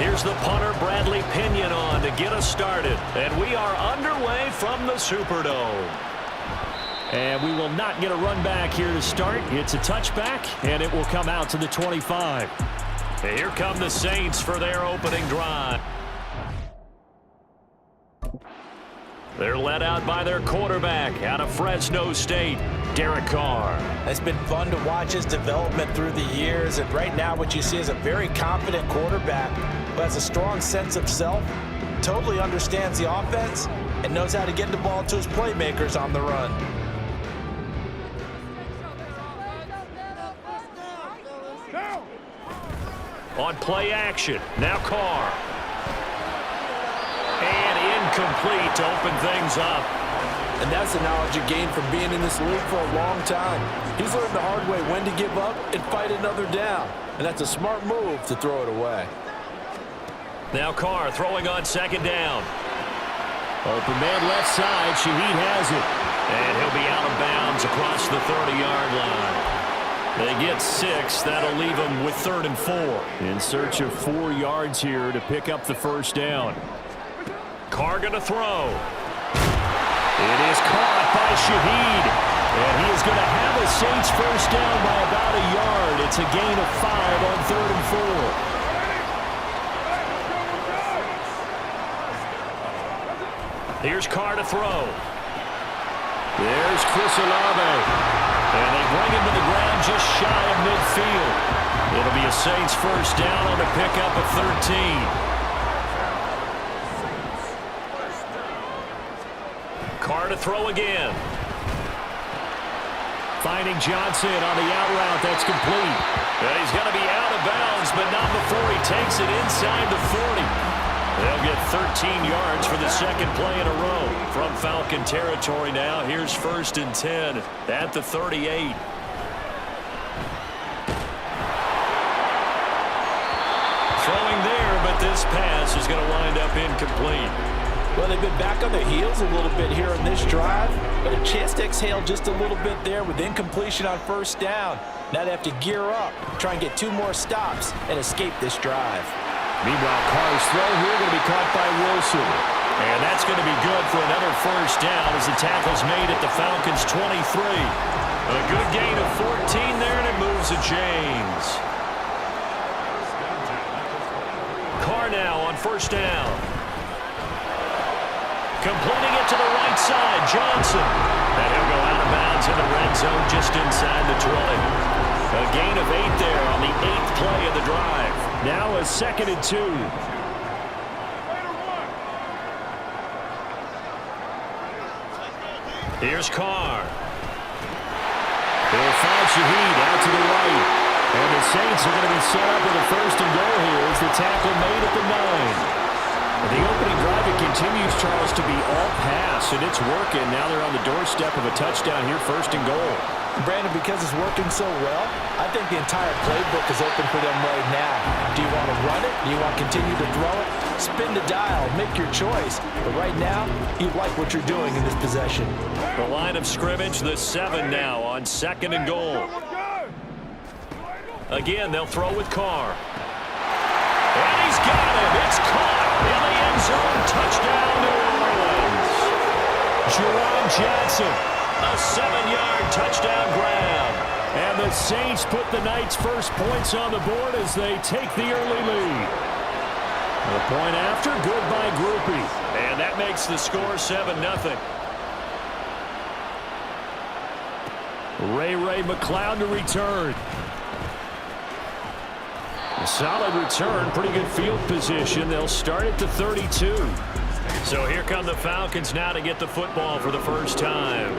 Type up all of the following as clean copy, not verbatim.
Here's the punter, Bradley Pinion, on to get us started. And we are underway from the Superdome. And we will not get a run back here to start. It's a touchback, and it will come out to the 25. And here come the Saints for their opening drive. They're led out by their quarterback out of Fresno State, Derek Carr. It's been fun to watch his development through the years, and right now what you see is a very confident quarterback who has a strong sense of self, totally understands the offense, and knows how to get the ball to his playmakers on the run. On play action, now Carr. And incomplete to open things up. And that's the knowledge you gain from being in this league for a long time. He's learned the hard way when to give up and fight another down. And that's a smart move to throw it away. Now Carr throwing on second down. Open man left side. Shaheed has it. And he'll be out of bounds across the 30-yard line. They get 6. That'll leave them with 3rd and 4. In search of 4 yards here to pick up the first down. Carr going to throw. It is caught by Shaheed. And he is going to have a Saints first down by about a yard. It's a gain of 5 on 3rd and 4. Here's Carr to throw. There's Chris Olave. And they bring him to the ground just shy of midfield. It'll be a Saints first down on the pickup of 13. Carr to throw again. Finding Johnson on the out route. That's complete. And he's going to be out of bounds, but not before he takes it inside the 40. They'll get 13 yards for the second play in a row. From Falcon territory now, here's 1st and 10 at the 38. Throwing there, but this pass is going to wind up incomplete. Well, they've been back on their heels a little bit here on this drive, but a chance to exhale just a little bit there with incompletion on first down. Now they have to gear up, try and get 2 more stops, and escape this drive. Meanwhile, Carr's throw here going to be caught by Wilson. And that's going to be good for another first down as the tackle's made at the Falcons' 23. A good gain of 14 there, and it moves the chains. Carr now on first down. Completing it to the right side, Johnson. And he'll go out of bounds in the red zone just inside the 20. A gain of 8 there on the 8th play of the drive. Now a 2nd and 2. Here's Carr. They'll find Shaheed out to the right. And the Saints are going to be set up with a 1st and goal here as the tackle made at the 9. The opening drive, it continues, Charles, to be all pass, and it's working. Now they're on the doorstep of a touchdown here, 1st and goal. Brandon, because it's working so well, I think the entire playbook is open for them right now. Do you want to run it? Do you want to continue to throw it? Spin the dial. Make your choice. But right now, you like what you're doing in this possession. The line of scrimmage, the 7 now on 2nd and goal. Again, they'll throw with Carr. And he's got him. It's caught in the end zone. Touchdown, New Orleans. Jerome Johnson. A 7-yard touchdown grab. And the Saints put the Knights' first points on the board as they take the early lead. The point after, good by Groupie. And that makes the score 7-0. Ray McLeod to return. A solid return, pretty good field position. They'll start at the 32. So here come the Falcons now to get the football for the first time.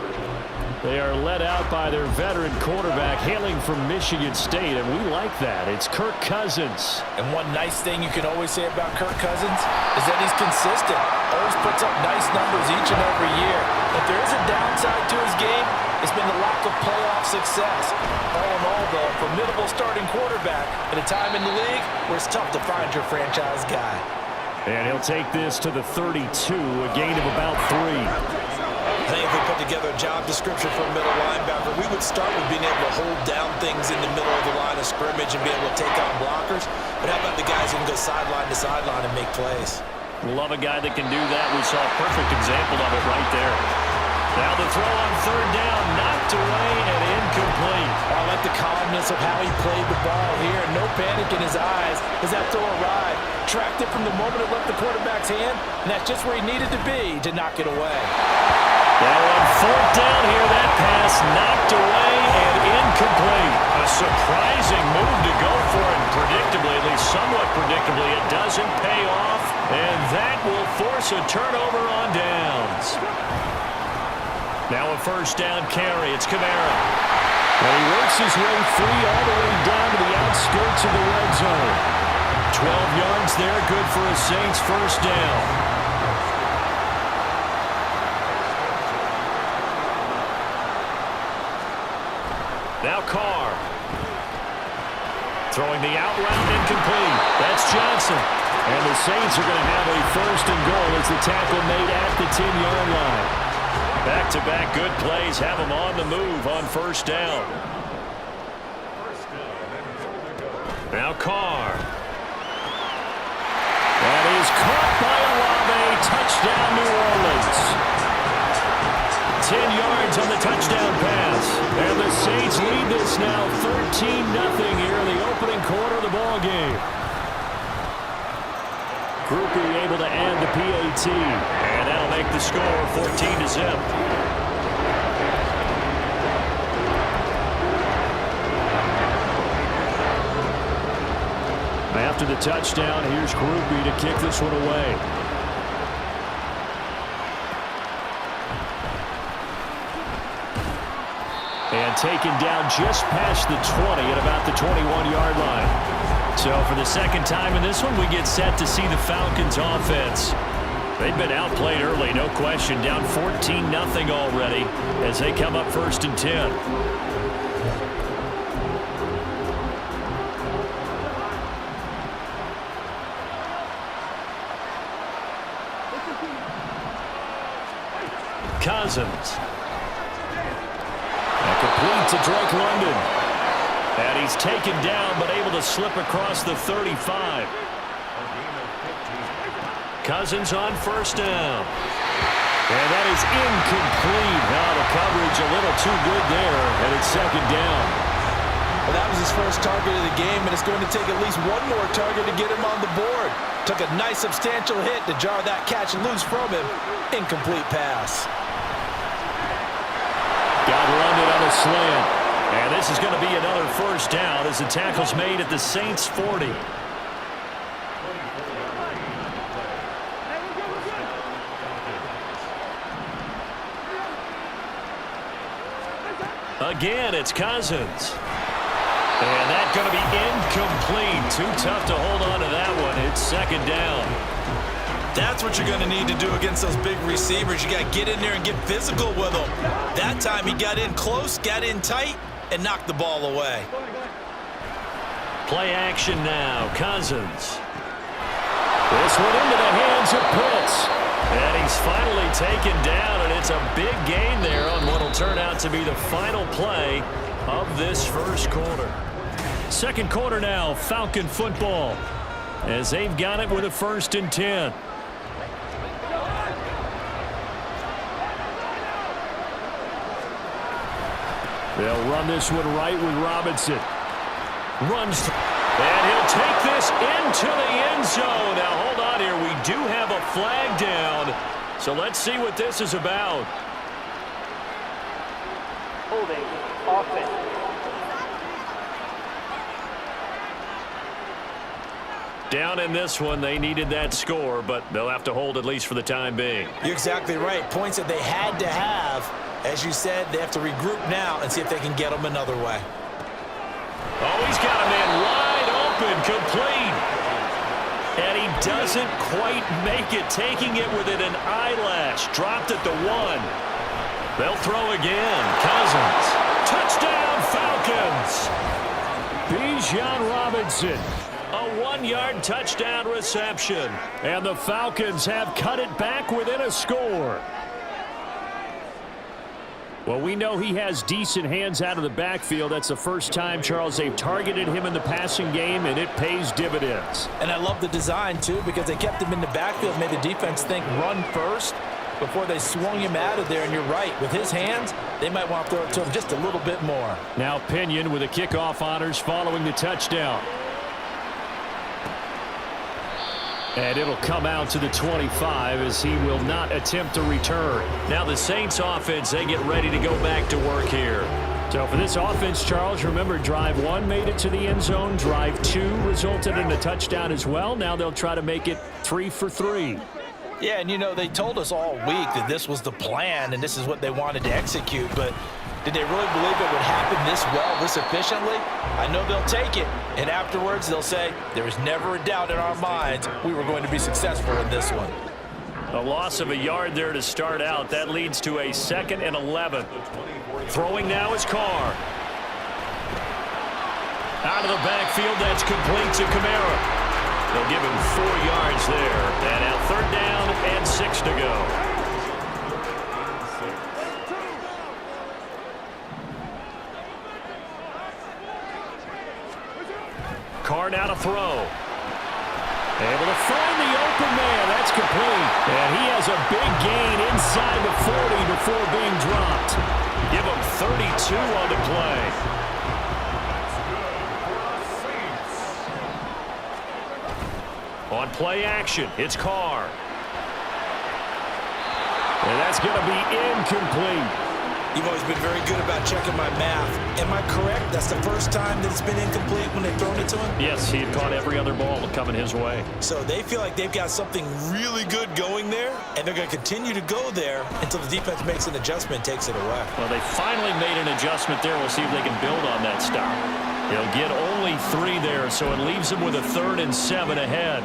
They are led out by their veteran quarterback hailing from Michigan State, and we like that. It's Kirk Cousins. And one nice thing you can always say about Kirk Cousins is that he's consistent. Always puts up nice numbers each and every year. If there is a downside to his game, it's been the lack of playoff success. All in all, though, a formidable starting quarterback at a time in the league where it's tough to find your franchise guy. And he'll take this to the 32, a gain of about 3. I think if we put together a job description for a middle linebacker, we would start with being able to hold down things in the middle of the line of scrimmage and be able to take on blockers. But how about the guys who can go sideline to sideline and make plays? Love a guy that can do that. We saw a perfect example of it right there. Now the throw on third down, knocked away and incomplete. I like the calmness of how he played the ball here. No panic in his eyes as that throw arrived. Tracked it from the moment it left the quarterback's hand, and that's just where he needed to be to knock it away. Now on fourth down here, that pass knocked away and incomplete. A surprising move to go for it, and predictably, at least somewhat predictably, it doesn't pay off, and that will force a turnover on downs. Now a first down carry. It's Kamara. And he works his way free all the way down to the outskirts of the red zone. 12 yards there, good for a Saints first down. Now Carr. Throwing the out route incomplete. That's Johnson. And the Saints are going to have a first and goal as the tackle made at the 10-yard line. Back-to-back good plays have them on the move on first down. Now Carr. That is caught by Olave. Touchdown, New Orleans. 10 yards on the touchdown pass. And the Saints lead this now 13-0 here in the opening quarter of the ballgame. Groupie able to add the PAT. And that'll make the score 14-0. After the touchdown, here's Groupie to kick this one away. And taken down just past the 20 at about the 21-yard line. So for the second time in this one, we get set to see the Falcons offense. They've been outplayed early, no question. Down 14-0 already as they come up first and 10. Cousins. And complete to Drake London. And he's taken down but able to slip across the 35. Cousins on first down. And that is incomplete. Now the coverage a little too good there, and it's second down. Well, that was his first target of the game, and it's going to take at least one more target to get him on the board. Took a nice substantial hit to jar that catch loose from him. Incomplete pass. Got London on a slant. And this is going to be another first down as the tackle's made at the Saints 40. Again, it's Cousins. And that's going to be incomplete. Too tough to hold on to that one. It's second down. That's what you're going to need to do against those big receivers. You got to get in there and get physical with them. That time he got in close, got in tight, and knocked the ball away. Play action now. Cousins. This one into the hands of Pitts. And he's finally taken down, and it's a big gain there on what will turn out to be the final play of this first quarter. Second quarter now, Falcon football, as they've got it with a first and 10. They'll run this one right with Robinson. Runs, and he'll take this into the end zone. Now, hold on here. We do have a flag down, so let's see what this is about. Holding, offense. Down in this one, they needed that score, but they'll have to hold at least for the time being. You're exactly right. Points that they had to have. As you said, they have to regroup now and see if they can get them another way. Oh, he's got a man wide open, complete. And he doesn't quite make it, taking it within an eyelash. Dropped at the 1. They'll throw again. Cousins. Touchdown, Falcons. Bijan Robinson. A 1-yard touchdown reception. And the Falcons have cut it back within a score. Well, we know he has decent hands out of the backfield. That's the first time, Charles, they've targeted him in the passing game, and it pays dividends. And I love the design, too, because they kept him in the backfield, made the defense think run first before they swung him out of there. And you're right, with his hands, they might want to throw it to him just a little bit more. Now Pinion with the kickoff honors following the touchdown. And it'll come out to the 25 as he will not attempt to return. Now the Saints offense, they get ready to go back to work here. So for this offense, Charles, remember drive 1 made it to the end zone. Drive 2 resulted in a touchdown as well. Now they'll try to make it 3 for 3. Yeah, and you know, they told us all week that this was the plan and this is what they wanted to execute, but did they really believe it would happen this well, this efficiently? I know they'll take it, and afterwards they'll say, there was never a doubt in our minds we were going to be successful in this one. A loss of a yard there to start out. That leads to a 2nd and 11. Throwing now is Carr. Out of the backfield, that's complete to Kamara. They'll give him 4 yards there. And now 3rd down and 6 to go. Carr now to throw. Able to find the open man. That's complete. And he has a big gain inside the 40 before being dropped. Give him 32 on the play. On play action, it's Carr. And that's going to be incomplete. You've always been very good about checking my math. Am I correct? That's the first time that it's been incomplete when they've thrown it to him? Yes, he had caught every other ball coming his way. So they feel like they've got something really good going there, and they're going to continue to go there until the defense makes an adjustment and takes it away. Well, they finally made an adjustment there. We'll see if they can build on that stop. They'll get only 3 there, so it leaves them with a 3rd and 7 ahead.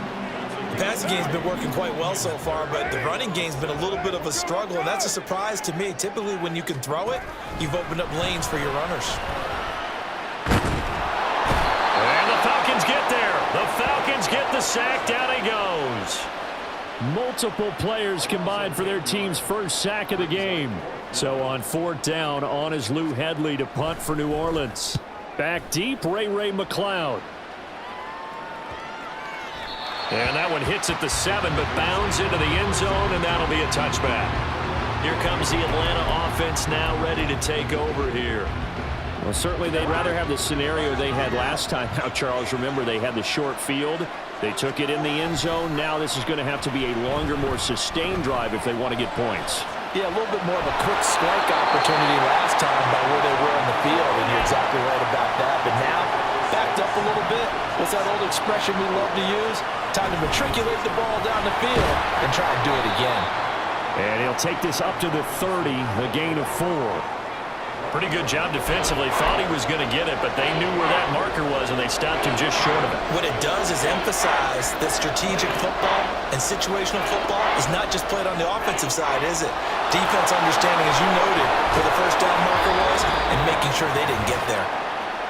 The passing game's been working quite well so far, but the running game's been a little bit of a struggle, and that's a surprise to me. Typically, when you can throw it, you've opened up lanes for your runners. And the Falcons get there. The Falcons get the sack. Down he goes. Multiple players combined for their team's first sack of the game. So on 4th down, on is Lou Hedley to punt for New Orleans. Back deep, Ray McLeod. And that one hits at the 7, but bounds into the end zone, and that'll be a touchback. Here comes the Atlanta offense now ready to take over here. Well, certainly they'd rather have the scenario they had last time. Now, Charles, remember they had the short field. They took it in the end zone. Now this is going to have to be a longer, more sustained drive if they want to get points. Yeah, a little bit more of a quick strike opportunity last time by where they were on the field, and you're exactly right about that. But now, backed up a little bit. What's that old expression we love to use? Time to matriculate the ball down the field and try and do it again. And he'll take this up to the 30, a gain of 4. Pretty good job defensively. Thought he was going to get it, but they knew where that marker was, and they stopped him just short of it. What it does is emphasize that strategic football and situational football is not just played on the offensive side, is it? Defense understanding, as you noted, where the first down marker was and making sure they didn't get there.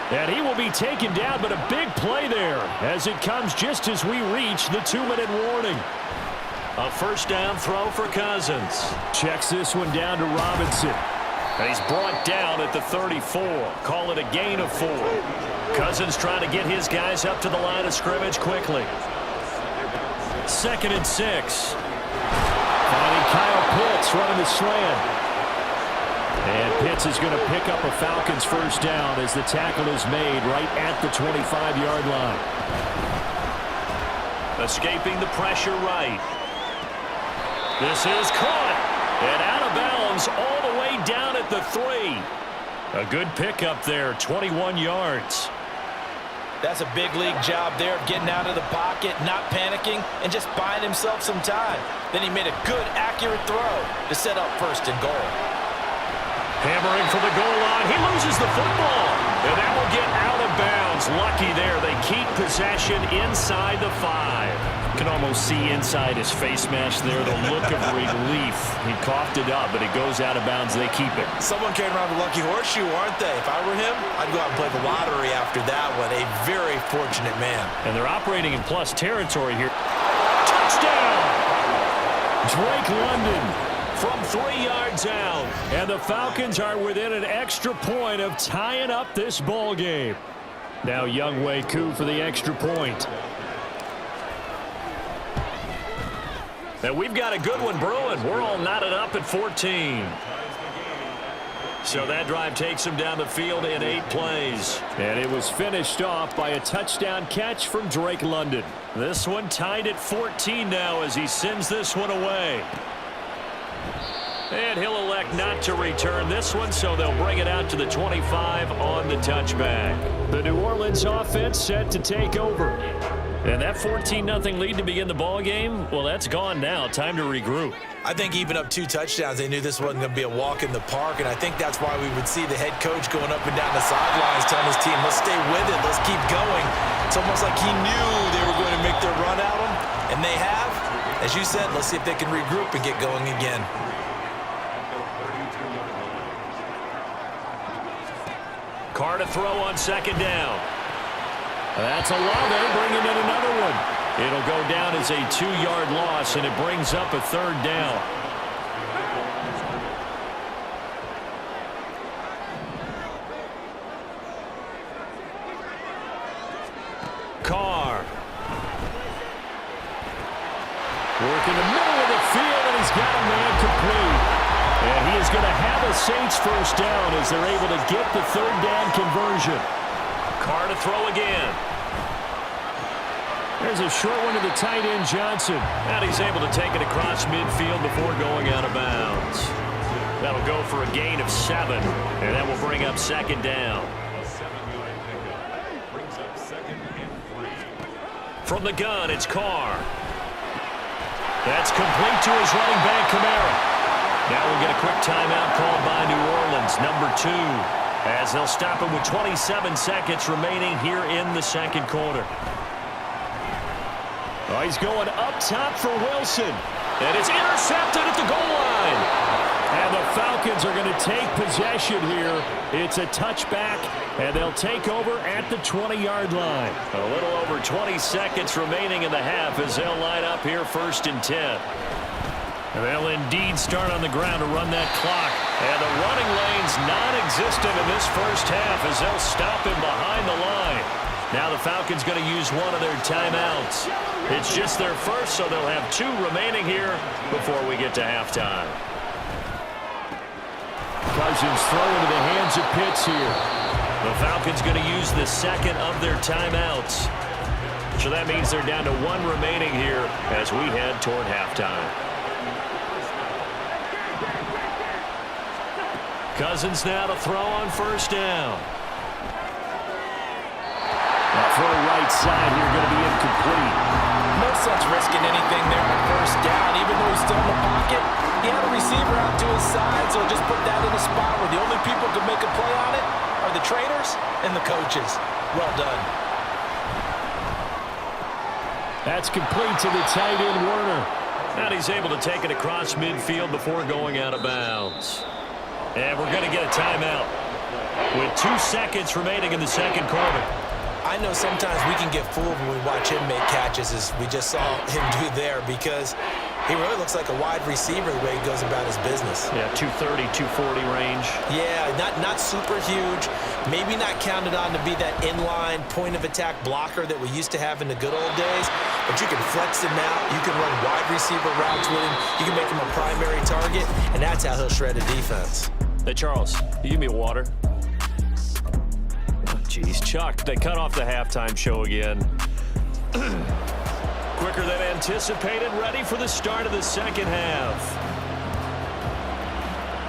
And he will be taken down, but a big play there as it comes just as we reach the 2-minute warning. A 1st down throw for Cousins. Checks this one down to Robinson. And he's brought down at the 34. Call it a gain of 4. Cousins trying to get his guys up to the line of scrimmage quickly. 2nd and 6. Finding Kyle Pitts running the slant. And Pitts is going to pick up a Falcons 1st down as the tackle is made right at the 25-yard line. Escaping the pressure right. This is caught. And out of bounds all the way down at the 3. A good pickup there, 21 yards. That's a big league job there of getting out of the pocket, not panicking, and just buying himself some time. Then he made a good, accurate throw to set up 1st and goal. Hammering for the goal line. He loses the football. And that will get out of bounds. Lucky there. They keep possession inside the 5. You can almost see inside his face mask there the look of relief. He coughed it up, but it goes out of bounds. They keep it. Someone came around with a lucky horseshoe, aren't they? If I were him, I'd go out and play the lottery after that one. A very fortunate man. And they're operating in plus territory here. Touchdown! Drake London from 3 yards out. And the Falcons are within an extra point of tying up this ball game. Now Younghoe Koo for the extra point. And we've got a good one brewing. We're all knotted up at 14. So that drive takes him down the field in 8 plays. And it was finished off by a touchdown catch from Drake London. This one tied at 14 now as he sends this one away. And he'll elect not to return this one, so they'll bring it out to the 25 on the touchback. The New Orleans offense set to take over. And that 14-0 lead to begin the ball game, well, that's gone now. Time to regroup. I think even up 2 touchdowns, they knew this wasn't going to be a walk in the park, and I think that's why we would see the head coach going up and down the sidelines telling his team, let's stay with it, let's keep going. It's almost like he knew they were going to make their run at him, and they have. As you said, let's see if they can regroup and get going again. Carr to throw on second down. That's Olave bringing in another one. It'll go down as a 2-yard loss, and it brings up a 3rd down. Carr. Working the middle of the field, and he's got a man complete. And he is going to have a Saints first down as they're able to get the 3rd down conversion. Carr to throw again. There's a short one to the tight end, Johnson. And he's able to take it across midfield before going out of bounds. That'll go for a gain of 7, and that will bring up 2nd down. From the gun, it's Carr. That's complete to his running back, Kamara. Now we'll get a quick timeout called by New Orleans, number 2, as they'll stop him with 27 seconds remaining here in the 2nd quarter. Oh, he's going up top for Wilson. And it's intercepted at the goal line. And the Falcons are going to take possession here. It's a touchback, and they'll take over at the 20-yard line. A little over 20 seconds remaining in the half as they'll line up here 1st and 10. And they'll indeed start on the ground to run that clock. And the running lane's non-existent in this first half as they'll stop him behind the line. Now the Falcons going to use one of their timeouts. It's just their first, so they'll have 2 remaining here before we get to halftime. Cousins throw into the hands of Pitts here. The Falcons going to use the 2nd of their timeouts. So that means they're down to 1 remaining here as we head toward halftime. Cousins now to throw on 1st down. That throw right side here going to be incomplete. No sense risking anything there on 1st down. Even though he's still in the pocket, he had a receiver out to his side, so just put that in a spot where the only people who can make a play on it are the trainers and the coaches. Well done. That's complete to the tight end, Werner. And he's able to take it across midfield before going out of bounds. And we're going to get a timeout with 2 seconds remaining in the 2nd quarter. I know sometimes we can get fooled when we watch him make catches, as we just saw him do there, because he really looks like a wide receiver the way he goes about his business. Yeah, 230, 240 range. Yeah, not super huge. Maybe not counted on to be that inline point-of-attack blocker that we used to have in the good old days, but you can flex him out. You can run wide receiver routes with him. You can make him a primary target, and that's how he'll shred a defense. Hey, Charles, you give me a water? Jeez, Chuck, they cut off the halftime show again. Quicker than anticipated, ready for the start of the 2nd half.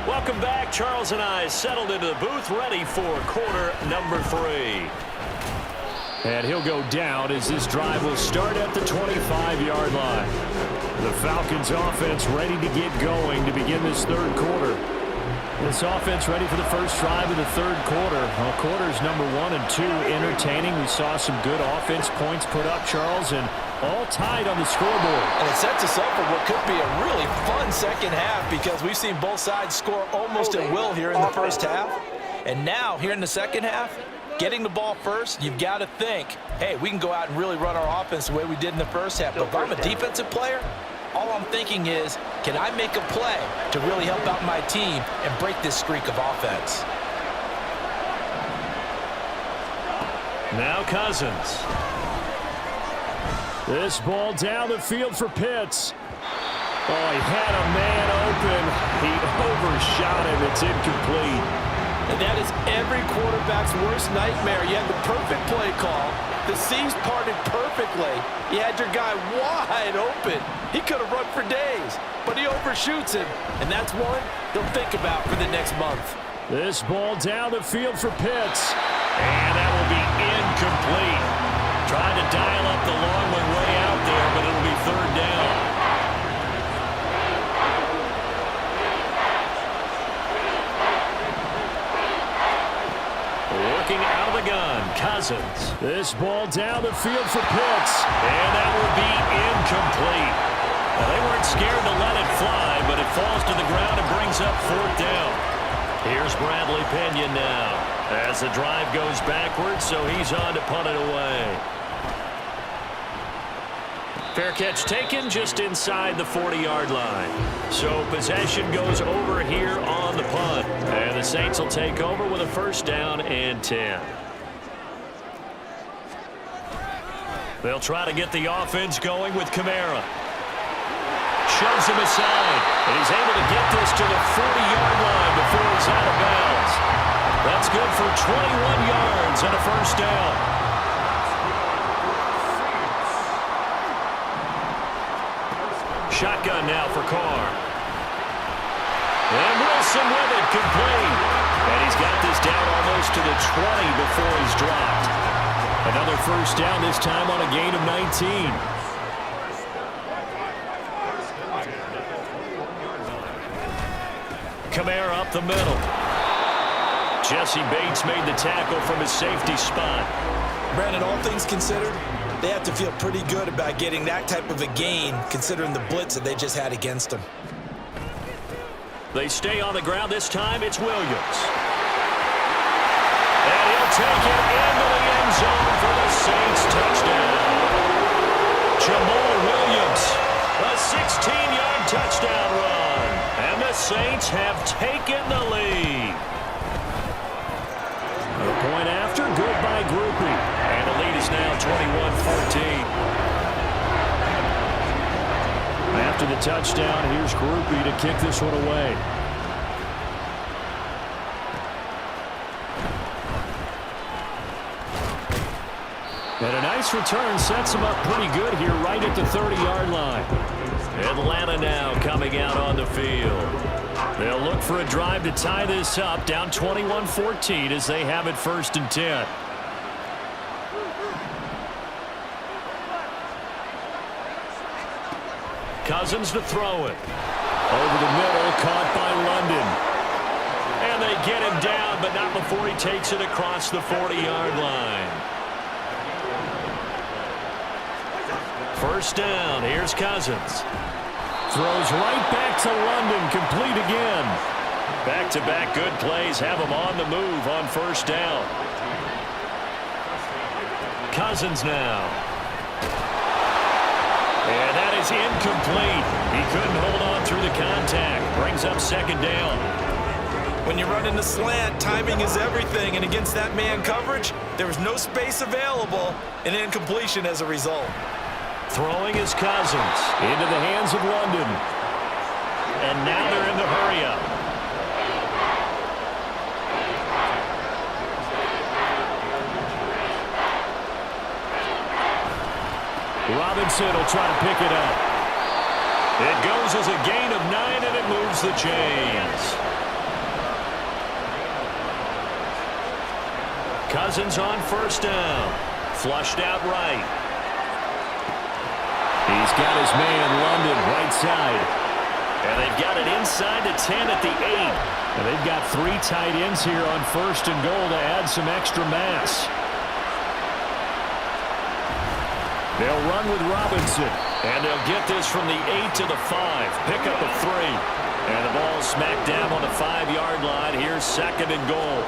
Welcome back. Charles and I settled into the booth, ready for quarter number 3. And he'll go down as this drive will start at the 25-yard line. The Falcons offense ready to get going to begin this 3rd quarter. This offense ready for the first drive of the 3rd quarter. Well, quarters number 1 and 2 entertaining. We saw some good offense points put up, Charles, and all tied on the scoreboard. And it sets us up for what could be a really fun 2nd half, because we've seen both sides score almost at will here in the first half. And now, here in the 2nd half, getting the ball first, you've got to think, hey, we can go out and really run our offense the way we did in the first half. But if I'm a defensive player, All I'm thinking is, can I make a play to really help out my team and break this streak of offense? Now Cousins. This ball down the field for Pitts. Oh, he had a man open. He overshot him. It's incomplete. And that is every quarterback's worst nightmare. You had the perfect play call. The seams parted perfectly. You had your guy wide open. He could have run for days, but he overshoots him. And that's one he'll think about for the next month. This ball down the field for Pitts. And that will be incomplete. Trying to dial up the long one way out there, but it'll be third down. Working out of the gun, Cousins. This ball down the field for Pitts. And that will be incomplete. Now, they weren't scared to let it fly, but it falls to the ground and brings up fourth down. Here's Bradley Pinion now as the drive goes backwards, so he's on to punt it away. Fair catch taken just inside the 40-yard line. So possession goes over here on the punt. And the Saints will take over with a first down and 10. They'll try to get the offense going with Kamara. Shoves him aside. And he's able to get this to the 40-yard line before he's out of bounds. That's good for 21 yards and a first down. Shotgun now for Carr. And Wilson with it, complete. And he's got this down almost to the 20 before he's dropped. Another first down, this time on a gain of 19. Kamara up the middle. Jesse Bates made the tackle from his safety spot. Brandon, all things considered, they have to feel pretty good about getting that type of a gain, considering the blitz that they just had against them. They stay on the ground. This time it's Williams. And he'll take it into the end zone for the Saints touchdown. Jamal Williams, a 16-yard touchdown run. And the Saints have taken the lead. A point after, good by Groupie. And the lead is now 21-14. After the touchdown, here's Groupie to kick this one away. And a nice return sets him up pretty good here right at the 30-yard line. Atlanta now coming out on the field. They'll look for a drive to tie this up, down 21-14 as they have it first and 10. Cousins to throw it. Over the middle, caught by London. And they get him down, but not before he takes it across the 40-yard line. First down, here's Cousins. Throws right back to London, complete again. Back-to-back good plays have him on the move on first down. Cousins now. And that is incomplete. He couldn't hold on through the contact. Brings up second down. When you run in the slant, timing is everything, and against that man coverage, there was no space available, and incompletion as a result. Throwing is Cousins into the hands of London. And now they're in the hurry-up. Robinson will try to pick it up. It goes as a gain of 9, and it moves the chains. Cousins on first down. Flushed out right. He's got his man, London, right side. And they've got it inside the 10 at the 8. And they've got 3 tight ends here on first and goal to add some extra mass. They'll run with Robinson. And they'll get this from the 8 to the 5. Pick up a 3. And the ball smacked down on the 5-yard line. Here's second and goal.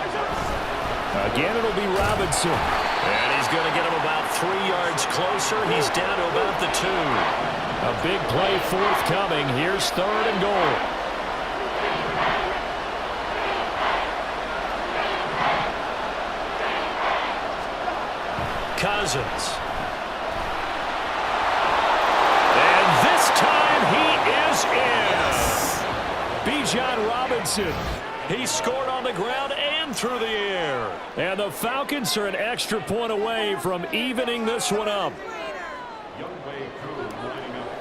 Again, it'll be Robinson. And he's going to get him about 3 yards closer. He's down to about the 2. A big play forthcoming. Here's 3rd and goal. Cousins. And this time he is in. Bijan Robinson. He scored on the ground and through the air. And the Falcons are an extra point away from evening this one up.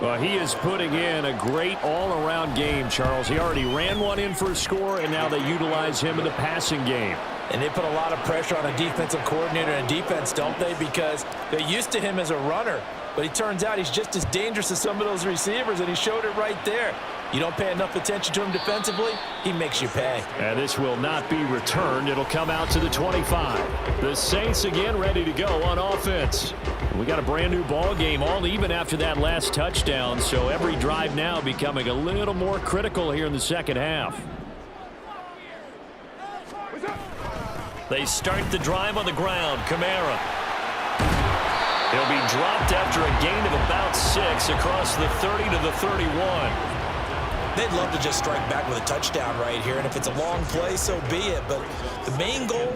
Well, he is putting in a great all-around game, Charles. He already ran one in for a score, and now they utilize him in the passing game. And they put a lot of pressure on a defensive coordinator and defense, don't they? Because they're used to him as a runner. But he turns out he's just as dangerous as some of those receivers, and he showed it right there. You don't pay enough attention to him defensively, he makes you pay. And this will not be returned. It'll come out to the 25. The Saints again ready to go on offense. We got a brand new ball game, all even after that last touchdown. So every drive now becoming a little more critical here in the second half. They start the drive on the ground. Kamara. He'll be dropped after a gain of about 6 across the 30 to the 31. They'd love to just strike back with a touchdown right here, and if it's a long play, so be it. But the main goal,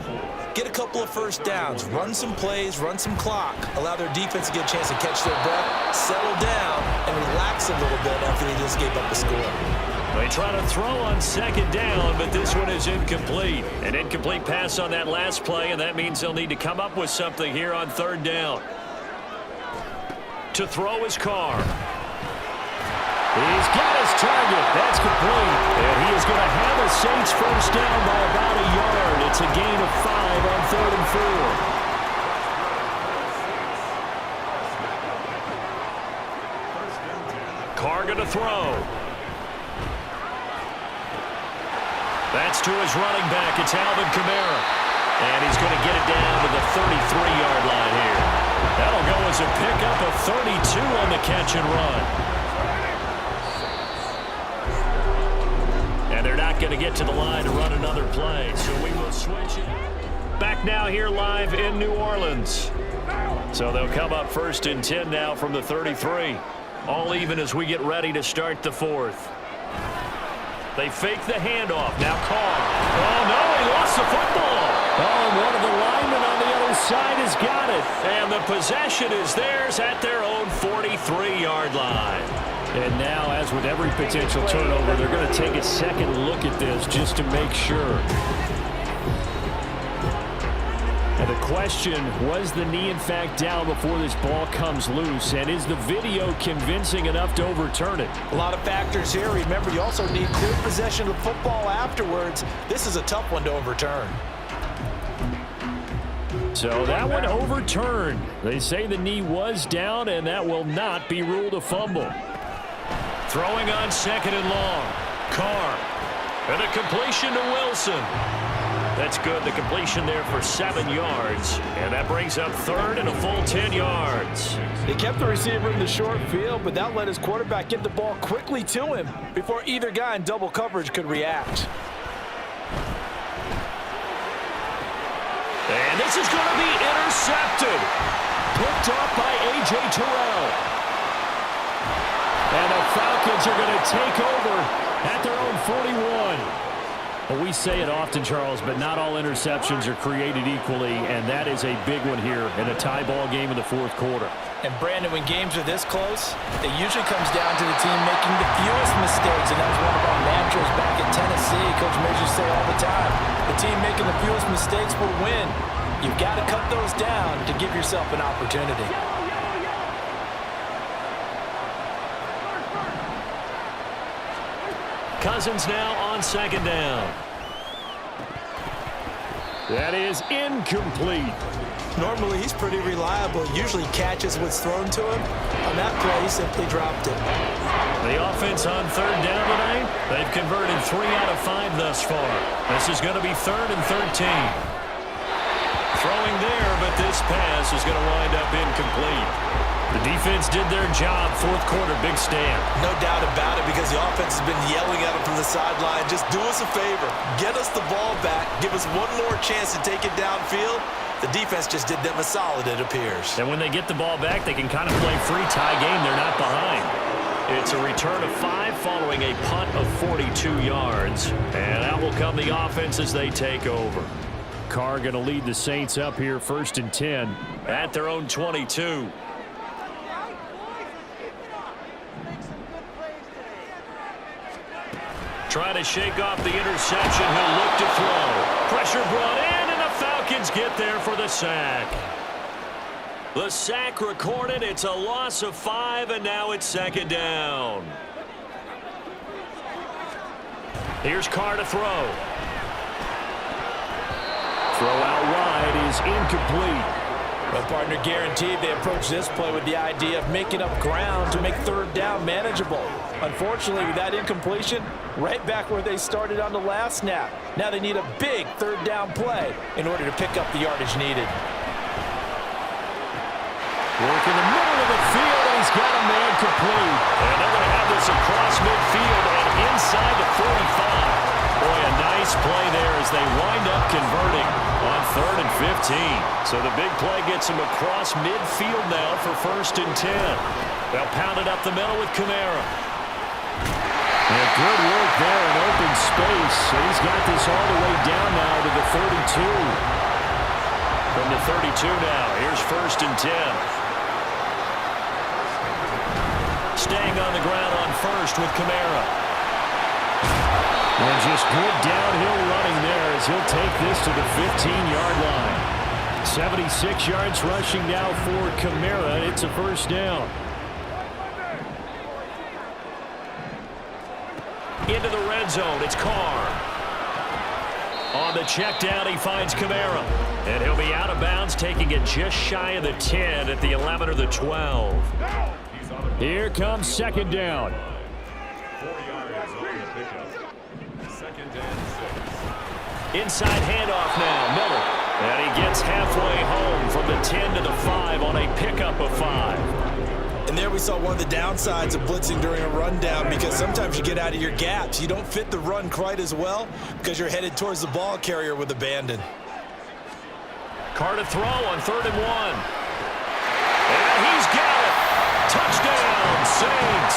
get a couple of first downs, run some plays, run some clock, allow their defense to get a chance to catch their breath, settle down, and relax a little bit after they just gave up a score. They try to throw on 2nd down, but this one is incomplete. An incomplete pass on that last play, and that means they'll need to come up with something here on 3rd down. To throw his Carr. He's got his target. That's complete. And he is going to have a Saints first down by about a yard. It's a gain of 5 on 3rd and 4. Carr going to throw. That's to his running back. It's Alvin Kamara. And he's going to get it down to the 33-yard line here. That'll go as a pickup of 32 on the catch and run. And they're not going to get to the line to run another play, so we will switch it. Back now here live in New Orleans. So they'll come up 1st and 10 now from the 33. All even as we get ready to start the 4th. They fake the handoff. Now Carr. Oh, no, he lost the football. Oh, and one of the linemen on the other side has got it. And the possession is theirs at their own 43-yard line. And now, as with every potential turnover, they're going to take a second look at this just to make sure. And the question, was the knee in fact down before this ball comes loose? And is the video convincing enough to overturn it? A lot of factors here. Remember, you also need clear possession of the football afterwards. This is a tough one to overturn. So that one overturned. They say the knee was down, and that will not be ruled a fumble. Throwing on 2nd and long. Carr. And a completion to Wilson. That's good. The completion there for 7 yards. And that brings up 3rd and a full 10 yards. They kept the receiver in the short field, but that let his quarterback get the ball quickly to him before either guy in double coverage could react. And this is going to be intercepted. Picked off by A.J. Terrell. And the Falcons are going to take over at their own 41. Well, we say it often, Charles, but not all interceptions are created equally, and that is a big one here in a tie ball game in the 4th quarter. And, Brandon, when games are this close, it usually comes down to the team making the fewest mistakes, and that was one of our mantras back in Tennessee. Coach Major say all the time, the team making the fewest mistakes will win. You've got to cut those down to give yourself an opportunity. Cousins now on 2nd down. That is incomplete. Normally, he's pretty reliable. Usually catches what's thrown to him. On that play, he simply dropped it. The offense on 3rd down tonight, they've converted 3 out of 5 thus far. This is going to be 3rd and 13. Throwing there, but this pass is going to wind up incomplete. The defense did their job. 4th quarter, big stand. No doubt about it, because the offense has been yelling at him from the sideline. Just do us a favor. Get us the ball back. Give us one more chance to take it downfield. The defense just did them a solid, it appears. And when they get the ball back, they can kind of play free tie game. They're not behind. It's a return of 5 following a punt of 42 yards. And out will come the offense as they take over. Carr going to lead the Saints up here 1st and 10 at their own 22. Trying to shake off the interception. He'll look to throw. Pressure brought in, and the Falcons get there for the sack. The sack recorded. It's a loss of 5, and now it's 2nd down. Here's Carr to throw. Throw out wide is incomplete. Well, partner, guaranteed they approach this play with the idea of making up ground to make 3rd down manageable. Unfortunately, with that incompletion, right back where they started on the last snap. Now they need a big 3rd down play in order to pick up the yardage needed. Work in the middle of the field, and he's got a man complete. And they're going to have this across midfield and inside the 45. Boy, a nice play there as they wind up converting on 3rd and 15. So the big play gets them across midfield now for 1st and 10. They'll pound it up the middle with Kamara. And good work there in open space. And he's got this all the way down now to the 32. From the 32 now, here's 1st and 10. Staying on the ground on 1st with Kamara. And just good downhill running there as he'll take this to the 15-yard line. 76 yards rushing now for Kamara. It's a 1st down. Into the red zone. It's Carr. On the check down, he finds Kamara. And he'll be out of bounds, taking it just shy of the 10 at the 11 or the 12. Here comes 2nd down. Inside handoff now, Miller. And he gets halfway home from the 10 to the 5 on a pickup of 5. And there we saw one of the downsides of blitzing during a rundown, because sometimes you get out of your gaps. You don't fit the run quite as well because you're headed towards the ball carrier with abandon. Carr to throw on 3rd and 1. And he's got it. Touchdown, Saints.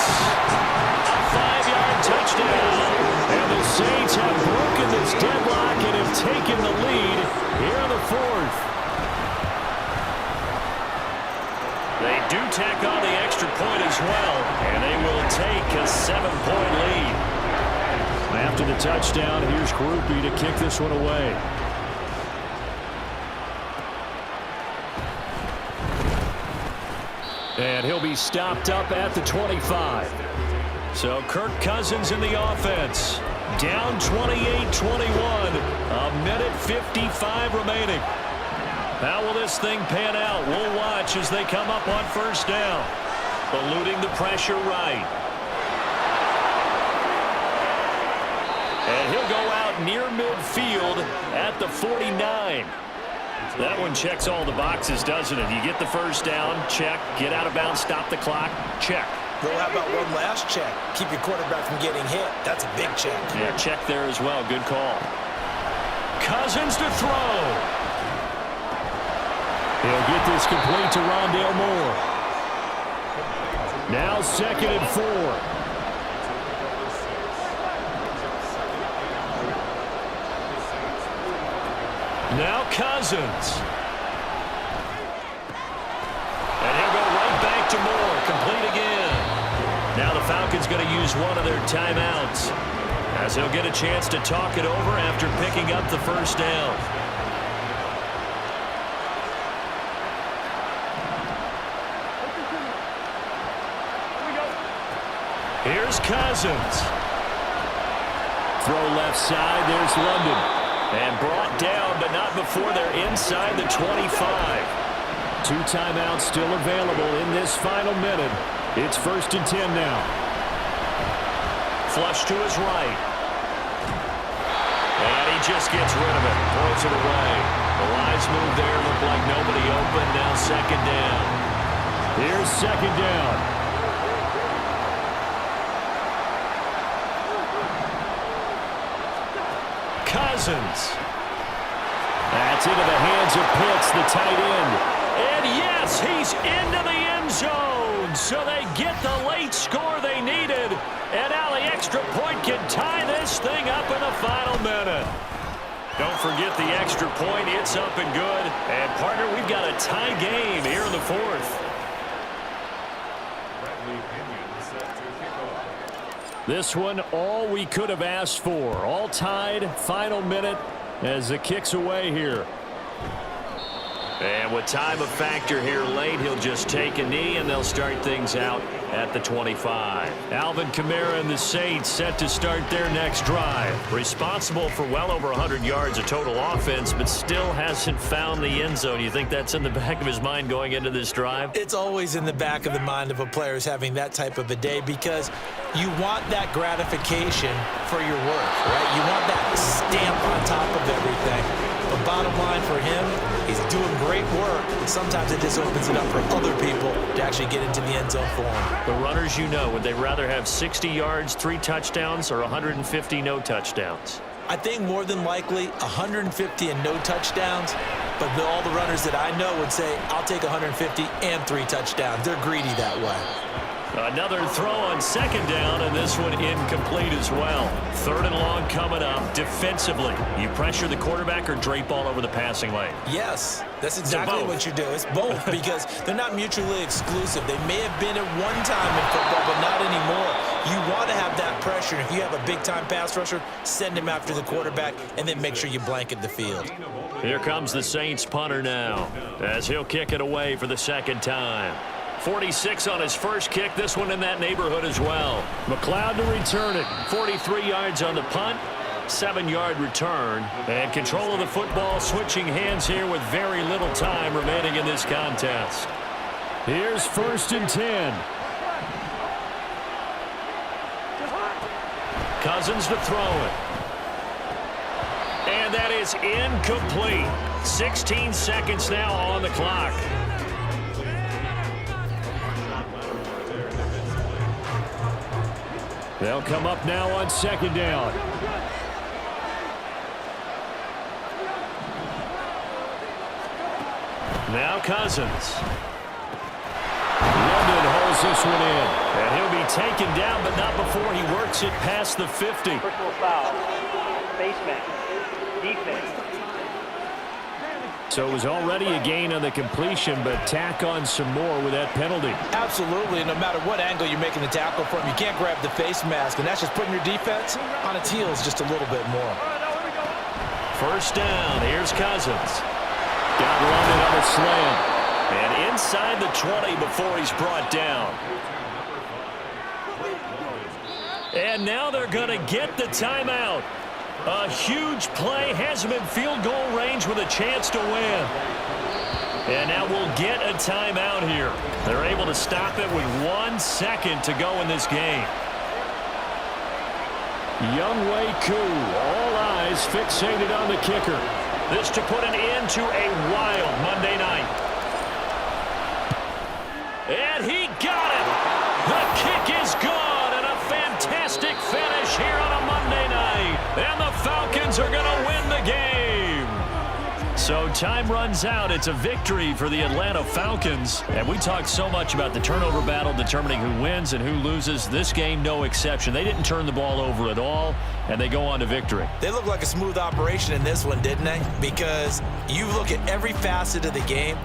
A 5-yard touchdown. And the Saints have broken this deadlock and have taken the lead here in the 4th. They do tack on the extra point as well, and they will take a 7-point lead. After the touchdown, here's Groupie to kick this one away. And he'll be stopped up at the 25. So Kirk Cousins in the offense. Down 28-21. A minute 55 remaining. How will this thing pan out? We'll watch as they come up on 1st down. Eluding the pressure right. And he'll go out near midfield at the 49. That one checks all the boxes, doesn't it? You get the 1st down, check. Get out of bounds, stop the clock, check. Well, how about one last check? Keep your quarterback from getting hit. That's a big check. Yeah, check there as well. Good call. Cousins to throw. He'll get this complete to Rondale Moore. Now 2nd and 4. Now Cousins. And he'll go right back to Moore. Complete again. Now the Falcons going to use one of their timeouts, as he'll get a chance to talk it over after picking up the 1st down. Here's Cousins. Throw left side. There's London. And brought down, but not before they're inside the 25. 2 timeouts still available in this final minute. It's 1st and 10 now. Flush to his right. And he just gets rid of it. Throws it away. The wise move there. Looked like nobody open. Now 2nd down. Here's 2nd down. Cousins. And That's into the hands of Pitts, the tight end. And yes, he's into the end zone. So they get the late score they needed. And now the extra point can tie this thing up in the final minute. Don't forget the extra point. It's up and good. And, partner, we've got a tie game here in the fourth. This one, all we could have asked for. All tied, final minute as the kick's away here. And with time a factor here late, he'll just take a knee, and they'll start things out at the 25. Alvin Kamara and the Saints set to start their next drive. Responsible for well over 100 yards of total offense, but still hasn't found the end zone. You think that's in the back of his mind going into this drive? It's always in the back of the mind of a player who's having that type of a day, because you want that gratification for your work, right? You want that stamp on top of everything. The bottom line for him, he's doing great work. Sometimes it just opens it up for other people to actually get into the end zone for him. The runners, you know, would they rather have 60 yards, 3 touchdowns, or 150 no touchdowns? I think more than likely 150 and no touchdowns, but all the runners that I know would say, I'll take 150 and 3 touchdowns. They're greedy that way. Another throw on second down, and this one incomplete as well. Third and long coming up. Defensively, you pressure the quarterback or drape all over the passing lane? Yes, that's exactly what you do. It's both, because they're not mutually exclusive. They may have been at one time in football, but not anymore. You want to have that pressure. If you have a big-time pass rusher, send him after the quarterback, and then make sure you blanket the field. Here comes the Saints punter now, as he'll kick it away for the second time. 46 on his first kick, this one in that neighborhood as well. McLeod to return it. 43 yards on the punt, 7-yard return. And control of the football switching hands here with very little time remaining in this contest. Here's 1st and 10. Cousins to throw it. And that is incomplete. 16 seconds now on the clock. They'll come up now on second down. Now Cousins. London holds this one in. And he'll be taken down, but not before he works it past the 50. Personal foul. Face mask. Defense. So it was already a gain on the completion, but tack on some more with that penalty. Absolutely, and no matter what angle you're making the tackle from, you can't grab the face mask, and that's just putting your defense on its heels just a little bit more. First down, here's Cousins. Got London on a slant. And inside the 20 before he's brought down. And now they're going to get the timeout. A huge play, has him in field goal range with a chance to win. And now we'll get a timeout here. They're able to stop it with 1 second to go in this game. Younghoe Koo, all eyes fixated on the kicker. This to put an end to a wild Monday night. And he got it. The kick is good, and a fantastic finish here on a Monday night. And the Falcons are going to win the game. So time runs out. It's a victory for the Atlanta Falcons. And we talked so much about the turnover battle determining who wins and who loses. This game, no exception. They didn't turn the ball over at all, and they go on to victory. They look like a smooth operation in this one, didn't they? Because you look at every facet of the game,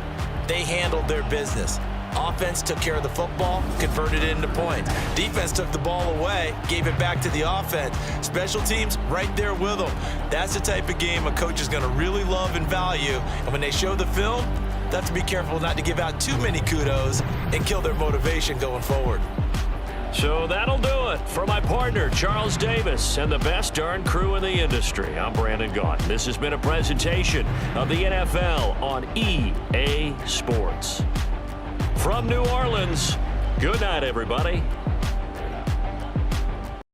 they handled their business. Offense took care of the football, converted it into points. Defense took the ball away, gave it back to the offense. Special teams right there with them. That's the type of game a coach is going to really love and value. And when they show the film, they have to be careful not to give out too many kudos and kill their motivation going forward. So that'll do it for my partner, Charles Davis, and the best darn crew in the industry. I'm Brandon Gaudin. This has been a presentation of the NFL on EA Sports. From New Orleans, good night, everybody.